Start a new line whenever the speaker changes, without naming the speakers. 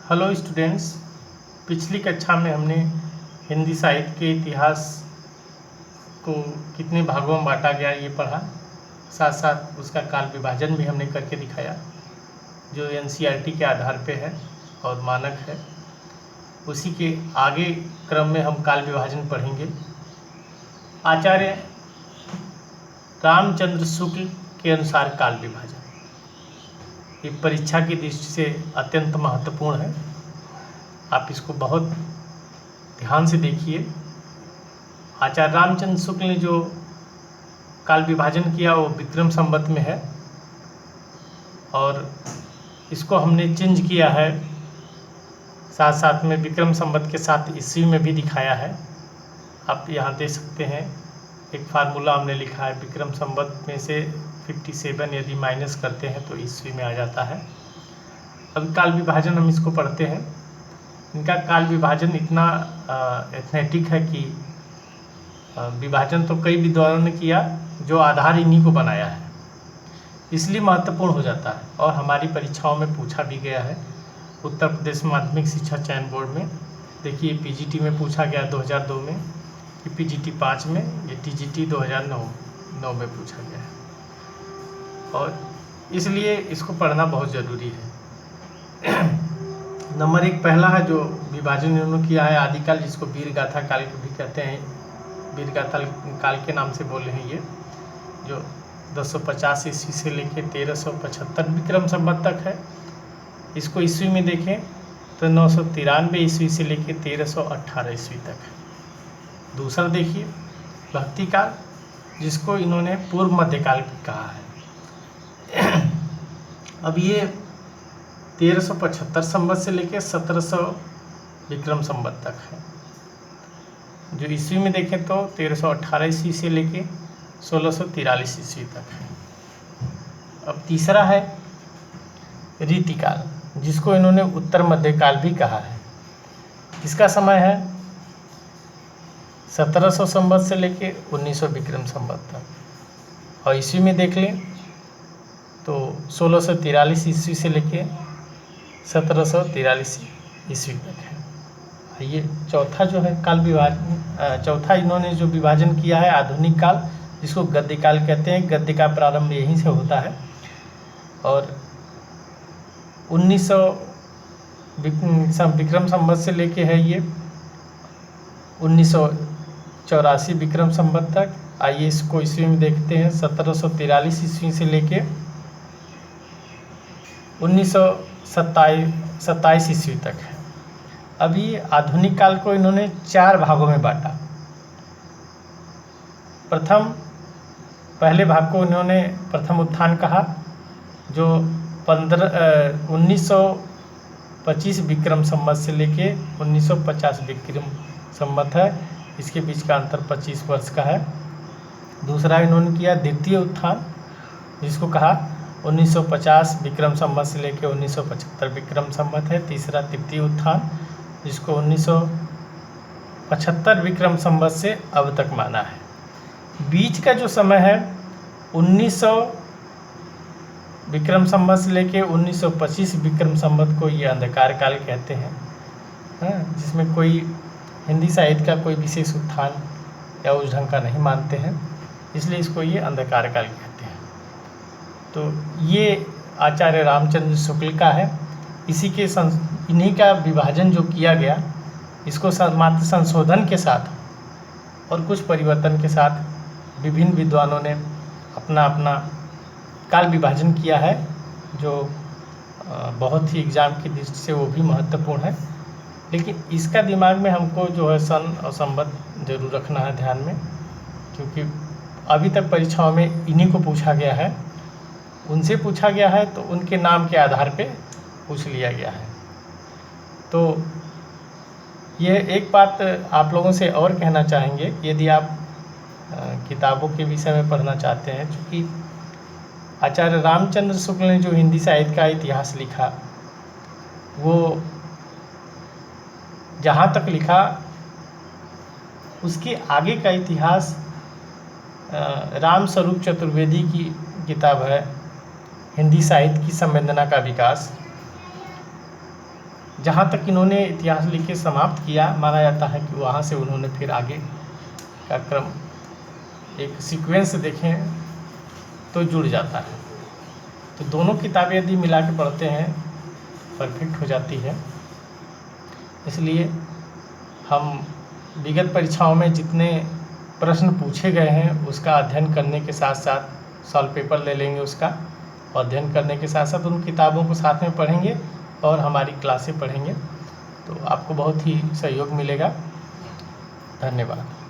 Hello students. पिछली कक्षा में हमने हिंदी साहित्य के इतिहास को कितने भागों में बांटा गया ये पढ़ा, साथ साथ उसका काल विभाजन भी हमने करके दिखाया जो एनसीईआरटी के आधार पे है और मानक है। उसी के आगे क्रम में हम काल विभाजन पढ़ेंगे। आचार्य रामचंद्र शुक्ल के अनुसार काल विभाजन ये परीक्षा की दृष्टि से अत्यंत महत्वपूर्ण है। आप इसको बहुत ध्यान से देखिए। आचार्य रामचंद्र शुक्ल ने जो काल विभाजन किया वो विक्रम संवत में है और इसको हमने चेंज किया है, साथ साथ में विक्रम संवत के साथ ईस्वी में भी दिखाया है। आप यहाँ देख सकते हैं एक फार्मूला हमने लिखा है, विक्रम संवत में से 57 यदि माइनस करते हैं तो ईस्वी में आ जाता है। अब काल विभाजन हम इसको पढ़ते हैं। इनका काल विभाजन इतना एथनेटिक है कि विभाजन तो कई विद्वानों ने किया, जो आधार इन्हीं को बनाया है, इसलिए महत्वपूर्ण हो जाता है और हमारी परीक्षाओं में पूछा भी गया है। उत्तर प्रदेश माध्यमिक शिक्षा चयन बोर्ड में देखिए पीजीटी में पूछा गया 2002 में, कि पीजीटी 5 में, ये टीजीटी 2009 में पूछा गया है और इसलिए इसको पढ़ना बहुत ज़रूरी है। नंबर 1 पहला है जो विभाजन इन्होंने किया है आदिकाल, जिसको वीर गाथा काल भी कहते हैं। वीर गाथा काल के नाम से बोले हैं ये, जो 1050 ईस्वी से लेकर 1375 विक्रम संवत तक है। इसको ईस्वी में देखें तो 993 ईस्वी से लेकर 1318 ईस्वी तक है। दूसरा देखिए भक्ति काल, जिसको इन्होंने पूर्व मध्यकाल भी कहा है। अब ये 1375 संवत से लेकर 1700 विक्रम संवत तक है। जो ईस्वी में देखें तो 1318 ईस्वी से लेकर 1643 ईस्वी तक है। अब तीसरा है रीतिकाल, जिसको इन्होंने उत्तर मध्यकाल भी कहा है। इसका समय है 1700 संवत से लेकर 1900 विक्रम संवत तक और ईस्वी में देख लें तो 1643 ईस्वी से लेकर 1743 ईस्वी तक है। ये चौथा जो है काल विभाजन, चौथा इन्होंने जो विभाजन किया है आधुनिक काल, जिसको गद्य काल कहते हैं। गद्य का प्रारंभ यहीं से होता है और 1900 विक्रम संवत से लेके है ये 1984 विक्रम संवत तक। आइए इसको ईस्वी में देखते हैं। 1743 ईस्वी से लेके 1927 ईस्वी तक है। अभी आधुनिक काल को इन्होंने 4 भागों में बांटा। पहले भाग को इन्होंने प्रथम उत्थान कहा, जो 1925 विक्रम संवत से लेके 1950 विक्रम संवत है। इसके बीच का अंतर 25 वर्ष का है। दूसरा इन्होंने किया द्वितीय उत्थान, जिसको कहा 1950 विक्रम संवत से लेकर 1975 विक्रम संवत है। तीसरा तृतीय उत्थान, जिसको 1975 विक्रम संवत से अब तक माना है। बीच का जो समय है 1900 विक्रम संवत से लेकर 1925 विक्रम संवत को ये अंधकार काल कहते हैं, जिसमें कोई हिंदी साहित्य का कोई विशेष उत्थान या उस ढंग का नहीं मानते हैं, इसलिए इसको ये अंधकार काल कहते हैं। तो ये आचार्य रामचंद्र शुक्ल का है। इन्हीं का विभाजन जो किया गया, इसको मात्र संशोधन के साथ और कुछ परिवर्तन के साथ विभिन्न विद्वानों ने अपना अपना काल विभाजन किया है, जो बहुत ही एग्जाम की दृष्टि से वो भी महत्वपूर्ण है। लेकिन इसका दिमाग में हमको जो है सन और संवत जरूर रखना है ध्यान में, क्योंकि अभी तक परीक्षाओं में इन्हीं को पूछा गया है। उनसे पूछा गया है तो उनके नाम के आधार पे पूछ लिया गया है। तो यह एक बात आप लोगों से और कहना चाहेंगे, यदि आप किताबों के विषय में पढ़ना चाहते हैं, क्योंकि आचार्य रामचंद्र शुक्ल ने जो हिंदी साहित्य का इतिहास लिखा, वो जहाँ तक लिखा उसके आगे का इतिहास राम स्वरूप चतुर्वेदी की किताब है हिंदी साहित्य की संवेदना का विकास। जहाँ तक इन्होंने इतिहास लिख के समाप्त किया, माना जाता है कि वहाँ से उन्होंने फिर आगे का क्रम एक सीक्वेंस देखें तो जुड़ जाता है। तो दोनों किताबें यदि मिला के पढ़ते हैं परफेक्ट हो जाती है। इसलिए हम विगत परीक्षाओं में जितने प्रश्न पूछे गए हैं उसका अध्ययन करने के साथ साथ सॉल्व पेपर ले लेंगे, उसका अध्ययन करने के साथ साथ उन किताबों को साथ में पढ़ेंगे और हमारी क्लासें पढ़ेंगे, तो आपको बहुत ही सहयोग मिलेगा। धन्यवाद।